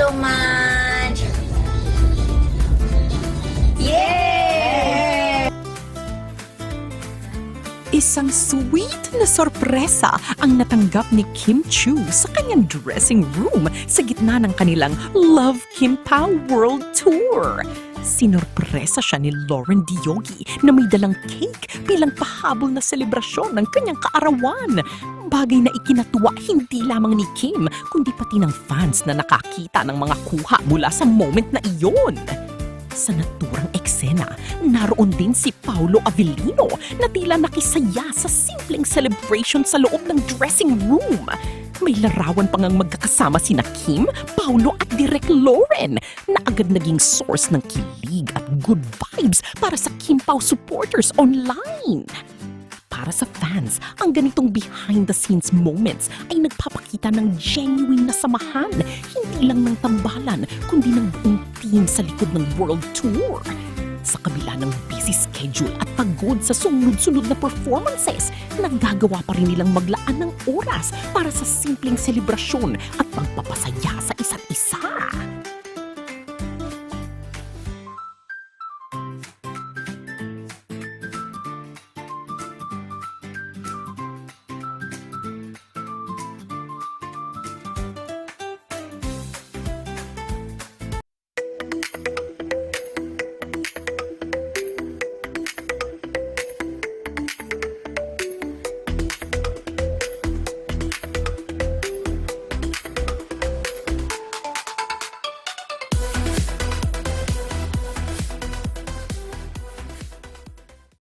so much! Yay! Isang sweet na sorpresa ang natanggap ni Kim Chiu sa kanyang dressing room sa gitna ng kanilang Love Kim Pao World Tour. Sinorpresa siya ni Lauren Diogi na may dalang cake bilang pahabol na selebrasyon ng kanyang kaarawan. Bagay na ikinatuwa hindi lamang ni Kim, kundi pati ng fans na nakakita ng mga kuha mula sa moment na iyon. Sa naturang eksena, naroon din si Paolo Avellino na tila nakisaya sa simpleng celebration sa loob ng dressing room. May larawan pa ngang magkakasama sina Kim, Paolo at Direk Lauren na agad naging source ng kilig at good vibes para sa Kim Pao supporters online. Para sa fans, ang ganitong behind-the-scenes moments ay nagpapakita ng genuine na samahan, hindi lang ng tambalan, kundi ng buong team sa likod ng World Tour. Sa kabila ng busy schedule at pagod sa sunod-sunod na performances, nagagawa pa rin nilang maglaan ng oras para sa simpleng selebrasyon at pagpapasaya sa isa't